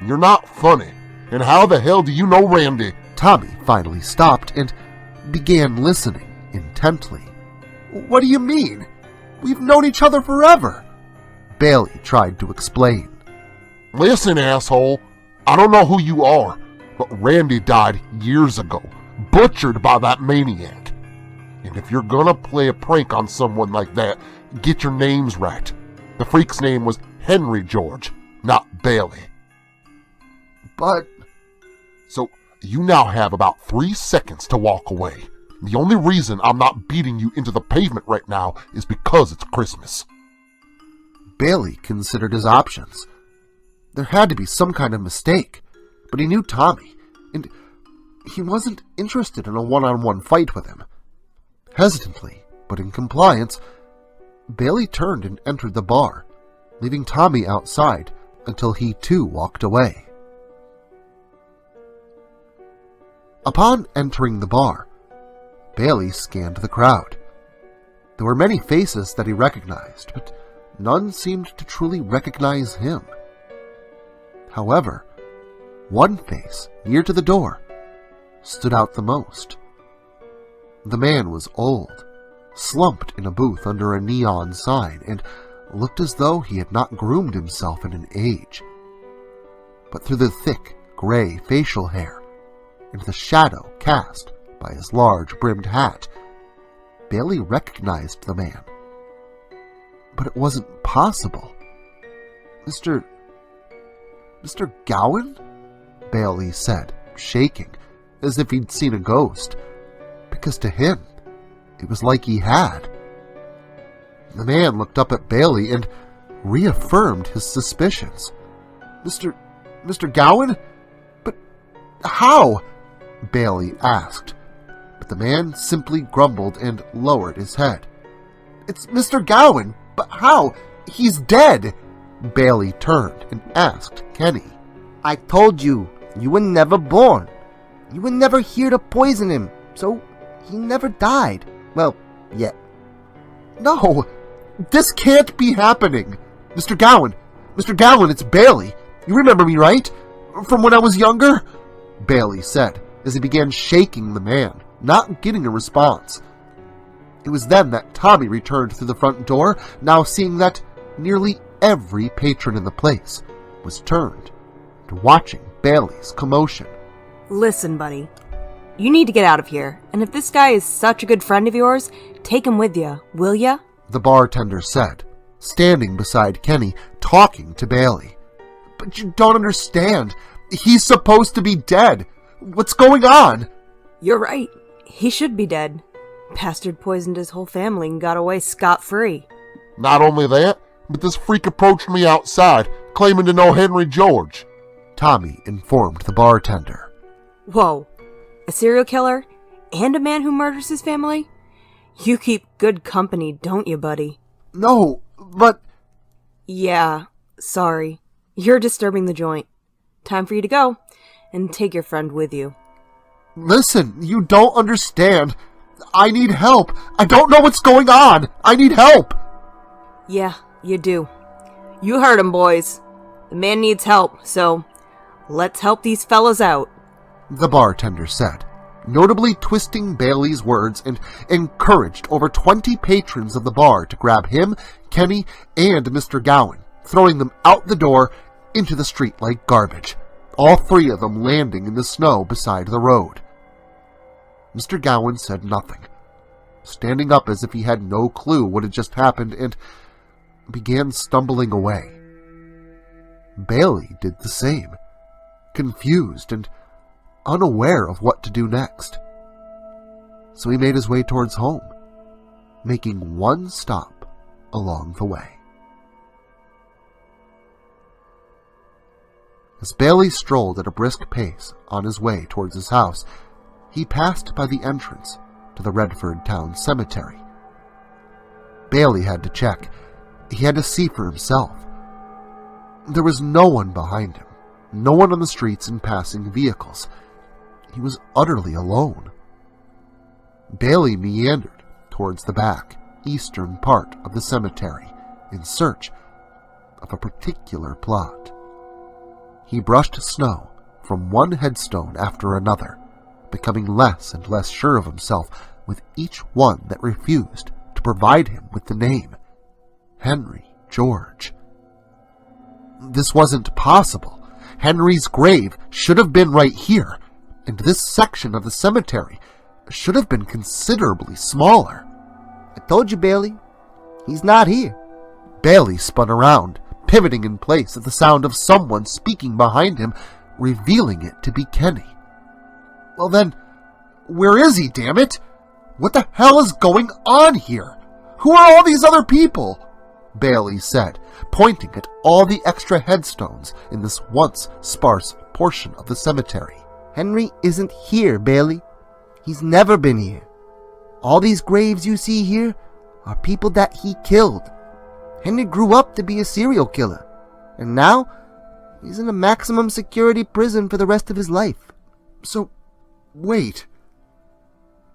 you're not funny. And how the hell do you know Randy? Tommy finally stopped and began listening intently. What do you mean? We've known each other forever. Bailey tried to explain. Listen, asshole, I don't know who you are, but Randy died years ago, butchered by that maniac. And if you're gonna play a prank on someone like that, get your names right. The freak's name was Henry George, not Bailey. But... So, you now have about 3 seconds to walk away. The only reason I'm not beating you into the pavement right now is because it's Christmas. Bailey considered his options. There had to be some kind of mistake, but he knew Tommy, and he wasn't interested in a one-on-one fight with him. Hesitantly, but in compliance, Bailey turned and entered the bar, leaving Tommy outside until he too walked away. Upon entering the bar, Bailey scanned the crowd. There were many faces that he recognized, but none seemed to truly recognize him. However, one face near to the door stood out the most. The man was old, slumped in a booth under a neon sign, and looked as though he had not groomed himself in an age. But through the thick, gray facial hair and the shadow cast by his large brimmed hat, Bailey recognized the man. But it wasn't possible. Mr. Gowan? Bailey said, shaking, as if he'd seen a ghost, because to him, it was like he had. The man looked up at Bailey and reaffirmed his suspicions. Mr. Gowan? But how? Bailey asked, but the man simply grumbled and lowered his head. It's Mr. Gowan, but how? He's dead! Bailey turned and asked Kenny. I told you, you were never born. You were never here to poison him, so he never died. Well, yet. No, this can't be happening. Mr. Gowan, it's Bailey. You remember me, right? From when I was younger? Bailey said, as he began shaking the man, not getting a response. It was then that Tommy returned through the front door, now seeing that nearly every patron in the place was turned to watching Bailey's commotion. Listen, buddy. You need to get out of here, and if this guy is such a good friend of yours, take him with you, will ya? The bartender said, standing beside Kenny, talking to Bailey. But you don't understand. He's supposed to be dead. What's going on? You're right. He should be dead. Bastard poisoned his whole family and got away scot-free. Not only that, but this freak approached me outside, claiming to know Henry George. Tommy informed the bartender. Whoa. A serial killer? And a man who murders his family? You keep good company, don't you, buddy? No, but... Yeah, sorry. You're disturbing the joint. Time for you to go, and take your friend with you. Listen, you don't understand. I need help. I don't know what's going on. I need help. Yeah, you do. You heard him, boys. The man needs help, so let's help these fellas out. The bartender said, notably twisting Bailey's words, and encouraged over 20 patrons of the bar to grab him, Kenny, and Mr. Gowan, throwing them out the door into the street like garbage, all three of them landing in the snow beside the road. Mr. Gowan said nothing, standing up as if he had no clue what had just happened, and began stumbling away. Bailey did the same, confused and unaware of what to do next. So he made his way towards home, making one stop along the way. As Bailey strolled at a brisk pace on his way towards his house, he passed by the entrance to the Redford Town Cemetery. Bailey had to check. He had to see for himself. There was no one behind him, No one on the streets and passing vehicles. He was utterly alone. Bailey meandered towards the back, eastern part of the cemetery in search of a particular plot. He brushed snow from one headstone after another, becoming less and less sure of himself with each one that refused to provide him with the name Henry George. This wasn't possible. Henry's grave should have been right here, and this section of the cemetery should have been considerably smaller. I told you, Bailey. He's not here. Bailey spun around, pivoting in place at the sound of someone speaking behind him, revealing it to be Kenny. Well then, where is he, damn it? What the hell is going on here? Who are all these other people? Bailey said, pointing at all the extra headstones in this once sparse portion of the cemetery. Henry isn't here, Bailey. He's never been here. All these graves you see here are people that he killed. Henry grew up to be a serial killer, and now he's in a maximum security prison for the rest of his life. So, wait.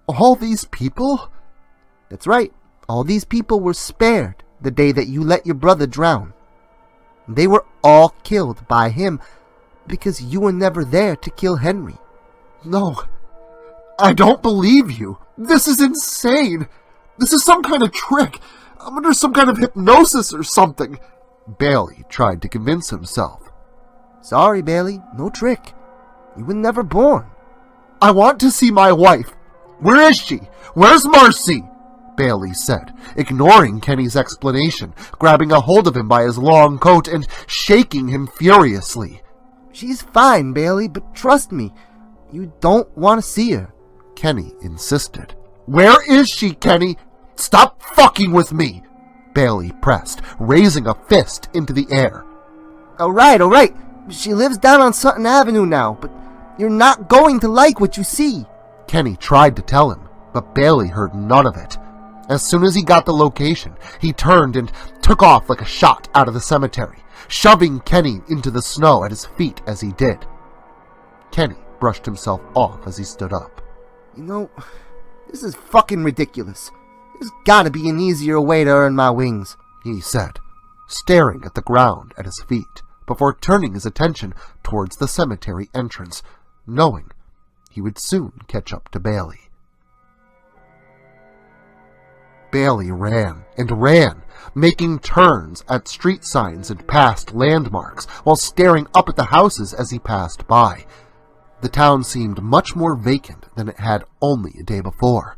All these people? That's right. All these people were spared the day that you let your brother drown. They were all killed by him because you were never there to kill Henry. No, I don't believe you. This is insane. This is some kind of trick. I'm under some kind of hypnosis or something. Bailey tried to convince himself. Sorry, Bailey, no trick. You were never born. I want to see my wife. Where is she? Where's Marcy? Bailey said, ignoring Kenny's explanation, grabbing a hold of him by his long coat and shaking him furiously. She's fine, Bailey, but trust me, you don't want to see her. Kenny insisted. Where is she, Kenny? Stop fucking with me! Bailey pressed, raising a fist into the air. All right. She lives down on Sutton Avenue now, but you're not going to like what you see. Kenny tried to tell him, but Bailey heard none of it. As soon as he got the location, he turned and took off like a shot out of the cemetery, shoving Kenny into the snow at his feet as he did. Kenny brushed himself off as he stood up. You know, this is fucking ridiculous. There's gotta be an easier way to earn my wings, he said, staring at the ground at his feet before turning his attention towards the cemetery entrance, knowing he would soon catch up to Bailey. Bailey ran and ran, making turns at street signs and past landmarks while staring up at the houses as he passed by. The town seemed much more vacant than it had only a day before.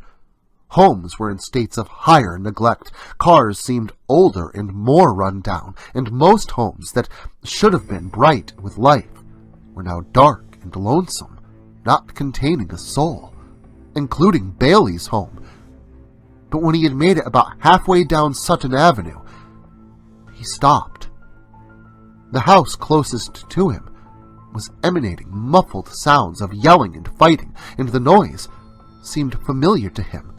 Homes were in states of higher neglect, cars seemed older and more run down, and most homes that should have been bright with life were now dark and lonesome, not containing a soul, including Bailey's home. But when he had made it about halfway down Sutton Avenue, he stopped. The house closest to him was emanating muffled sounds of yelling and fighting, and the noise seemed familiar to him,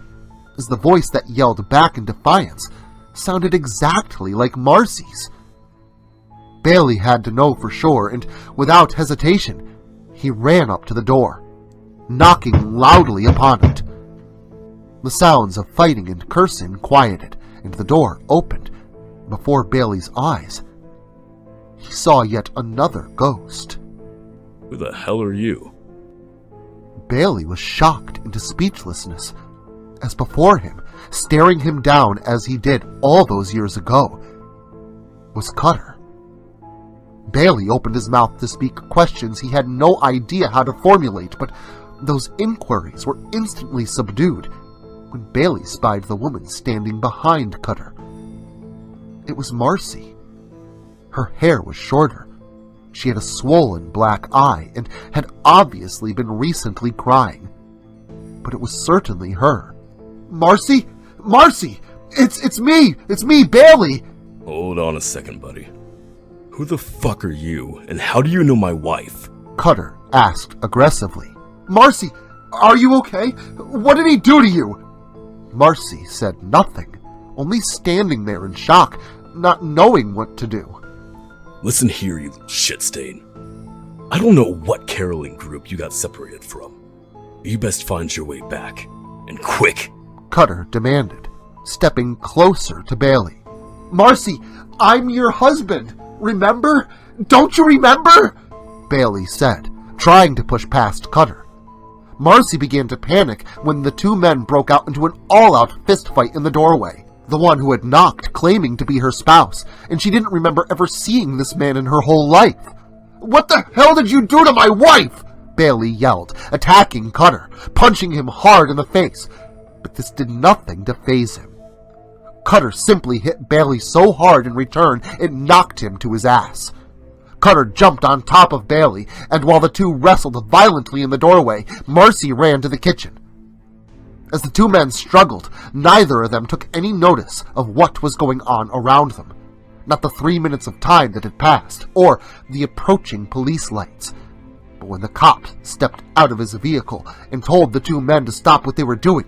as the voice that yelled back in defiance sounded exactly like Marcy's. Bailey had to know for sure, and without hesitation, he ran up to the door, knocking loudly upon it. The sounds of fighting and cursing quieted, and the door opened. Before Bailey's eyes, he saw yet another ghost. Who the hell are you? Bailey was shocked into speechlessness, as before him, staring him down as he did all those years ago, was Cutter. Bailey opened his mouth to speak questions he had no idea how to formulate, but those inquiries were instantly subdued when Bailey spied the woman standing behind Cutter. It was Marcy. Her hair was shorter. She had a swollen black eye and had obviously been recently crying. But it was certainly her. Marcy? Marcy! It's me! It's me, Bailey! Hold on a second, buddy. Who the fuck are you, and how do you know my wife? Cutter asked aggressively. Marcy, are you okay? What did he do to you? Marcy said nothing, only standing there in shock, not knowing what to do. Listen here, you little shit stain. I don't know what caroling group you got separated from. You best find your way back. And quick! Cutter demanded, stepping closer to Bailey. Marcy, I'm your husband. Remember? Don't you remember? Bailey said, trying to push past Cutter. Marcy began to panic when the two men broke out into an all-out fistfight in the doorway. The one who had knocked claiming to be her spouse, and she didn't remember ever seeing this man in her whole life. What the hell did you do to my wife? Bailey yelled, attacking Cutter, punching him hard in the face. But this did nothing to faze him. Cutter simply hit Bailey so hard in return it knocked him to his ass. Cutter jumped on top of Bailey, and while the two wrestled violently in the doorway, Marcy ran to the kitchen. As the two men struggled, neither of them took any notice of what was going on around them. Not the 3 minutes of time that had passed, or the approaching police lights. But when the cop stepped out of his vehicle and told the two men to stop what they were doing,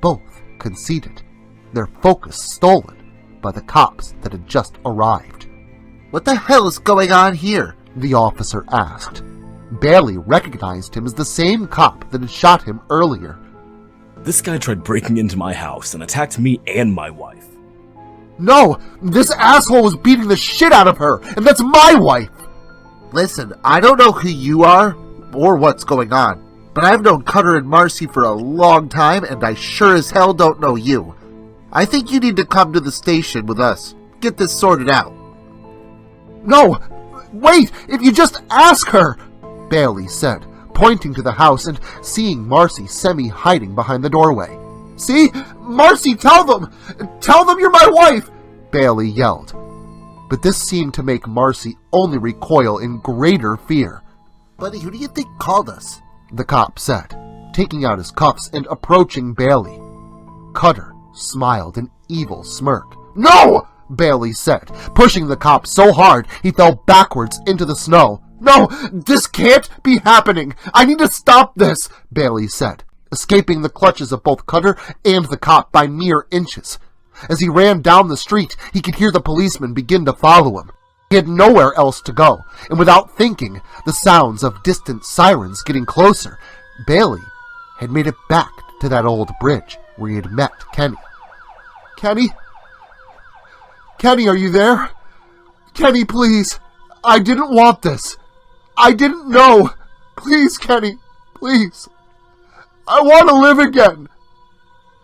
both conceded, their focus stolen by the cops that had just arrived. What the hell is going on here? The officer asked. Bailey recognized him as the same cop that had shot him earlier. This guy tried breaking into my house and attacked me and my wife. No! This asshole was beating the shit out of her, and that's my wife! Listen, I don't know who you are, or what's going on, but I've known Cutter and Marcy for a long time, and I sure as hell don't know you. I think you need to come to the station with us. Get this sorted out. No! Wait! If you just ask her! Bailey said, pointing to the house and seeing Marcy semi-hiding behind the doorway. See? Marcy, tell them! Tell them you're my wife! Bailey yelled. But this seemed to make Marcy only recoil in greater fear. Buddy, who do you think called us? The cop said, taking out his cuffs and approaching Bailey. Cutter smiled an evil smirk. No! Bailey said, pushing the cop so hard he fell backwards into the snow. No, this can't be happening. I need to stop this, Bailey said, escaping the clutches of both Cutter and the cop by mere inches. As he ran down the street, he could hear the policeman begin to follow him. He had nowhere else to go, and without thinking, the sounds of distant sirens getting closer, Bailey had made it back to that old bridge where he had met Kenny. Kenny? Kenny, are you there? Kenny, please. I didn't want this. I didn't know. Please, Kenny. Please. I want to live again.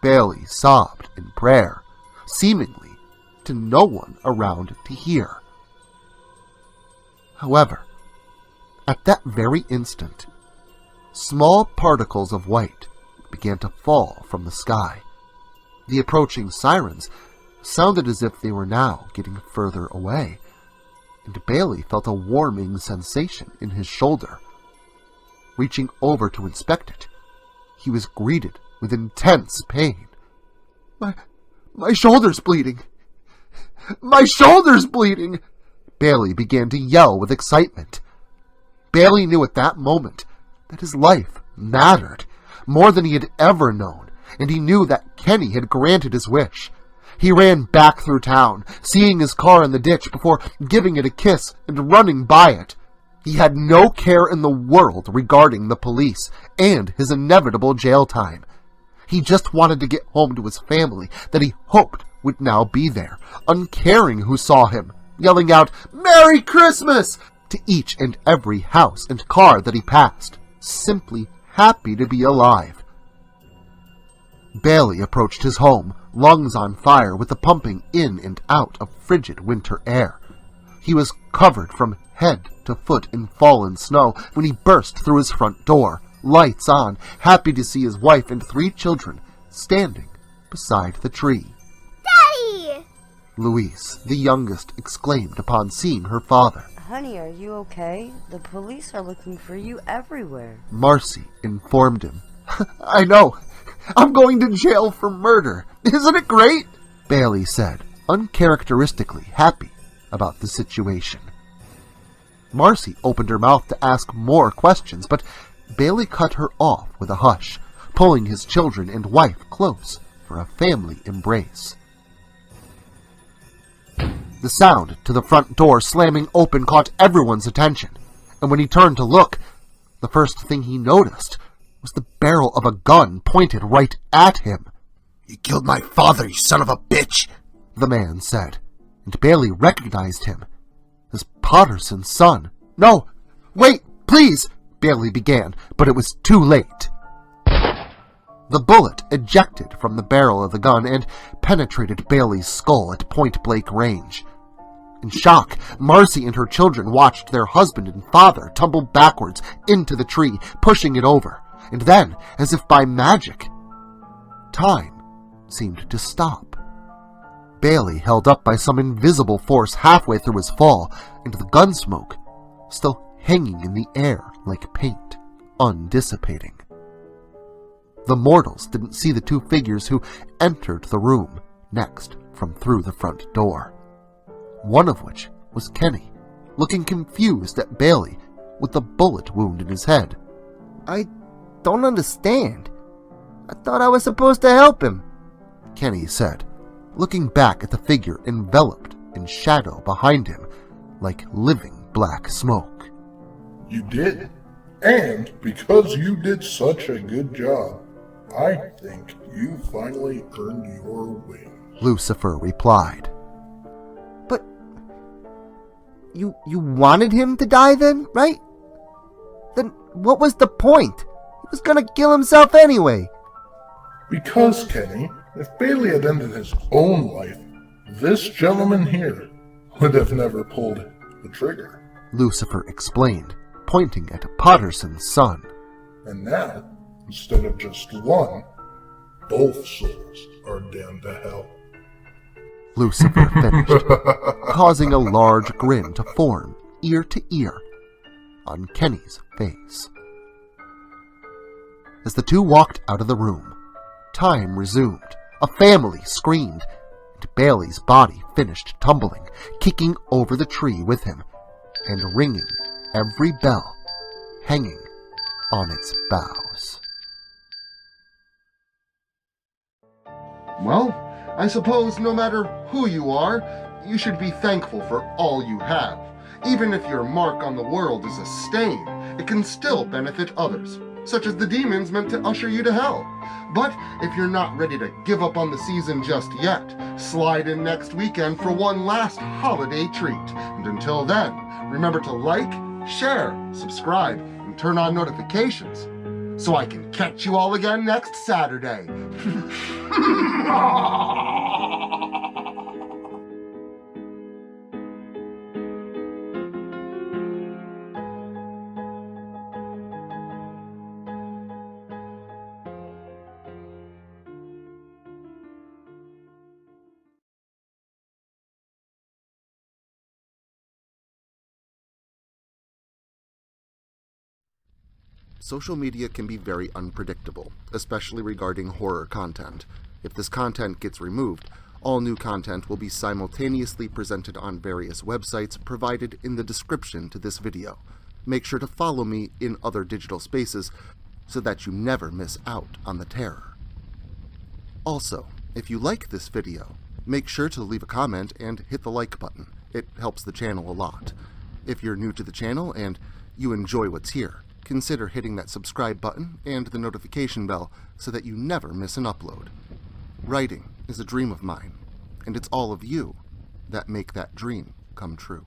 Bailey sobbed in prayer, seemingly to no one around to hear. However, at that very instant, small particles of white began to fall from the sky. The approaching sirens sounded as if they were now getting further away, and Bailey felt a warming sensation in his shoulder. Reaching over to inspect it, he was greeted with intense pain. My shoulder's bleeding! My shoulder's bleeding! Bailey began to yell with excitement. Bailey knew at that moment that his life mattered more than he had ever known, and he knew that Kenny had granted his wish. He ran back through town, seeing his car in the ditch before giving it a kiss and running by it. He had no care in the world regarding the police and his inevitable jail time. He just wanted to get home to his family that he hoped would now be there, uncaring who saw him, yelling out, "Merry Christmas!" to each and every house and car that he passed, simply happy to be alive. Bailey approached his home, lungs on fire with the pumping in and out of frigid winter air. He was covered from head to foot in fallen snow when he burst through his front door, lights on, happy to see his wife and 3 children standing beside the tree. Daddy! Louise, the youngest, exclaimed upon seeing her father. Honey, are you okay? The police are looking for you everywhere. Marcy informed him. I know. I'm going to jail for murder. Isn't it great? Bailey said, uncharacteristically happy about the situation. Marcy opened her mouth to ask more questions, but Bailey cut her off with a hush, pulling his children and wife close for a family embrace. The sound to the front door slamming open caught everyone's attention, and when he turned to look, the first thing he noticed was the barrel of a gun pointed right at him. "You killed my father, you son of a bitch," the man said, and Bailey recognized him as Potterson's son. "No, wait, please," Bailey began, but it was too late. The bullet ejected from the barrel of the gun and penetrated Bailey's skull at point-blank range. In shock, Marcy and her children watched their husband and father tumble backwards into the tree, pushing it over, and then, as if by magic, time seemed to stop. Bailey held up by some invisible force halfway through his fall, and the gun smoke still hanging in the air like paint, undissipating. The mortals didn't see the two figures who entered the room next from through the front door. One of which was Kenny, looking confused at Bailey with the bullet wound in his head. "I don't understand. I thought I was supposed to help him," Kenny said, looking back at the figure enveloped in shadow behind him like living black smoke. You did. And because you did such a good job, I think you finally earned your wing, Lucifer replied. "But you wanted him to die then, right? Then what was the point? He was gonna kill himself anyway." Because, Kenny, if Bailey had ended his own life, this gentleman here would have never pulled the trigger, Lucifer explained, pointing at Potterson's son. And now, instead of just one, both souls are damned to hell. Lucifer finished, causing a large grin to form ear to ear on Kenny's face. As the two walked out of the room, time resumed. A family screamed, and Bailey's body finished tumbling, kicking over the tree with him, and ringing every bell hanging on its boughs. Well, I suppose no matter who you are, you should be thankful for all you have. Even if your mark on the world is a stain, it can still benefit others, such as the demons meant to usher you to hell. But if you're not ready to give up on the season just yet, slide in next weekend for one last holiday treat. And until then, remember to like, share, subscribe, and turn on notifications so I can catch you all again next Saturday. Social media can be very unpredictable, especially regarding horror content. If this content gets removed, all new content will be simultaneously presented on various websites provided in the description to this video. Make sure to follow me in other digital spaces so that you never miss out on the terror. Also, if you like this video, make sure to leave a comment and hit the like button. It helps the channel a lot. If you're new to the channel and you enjoy what's here, consider hitting that subscribe button and the notification bell so that you never miss an upload. Writing is a dream of mine, and it's all of you that make that dream come true.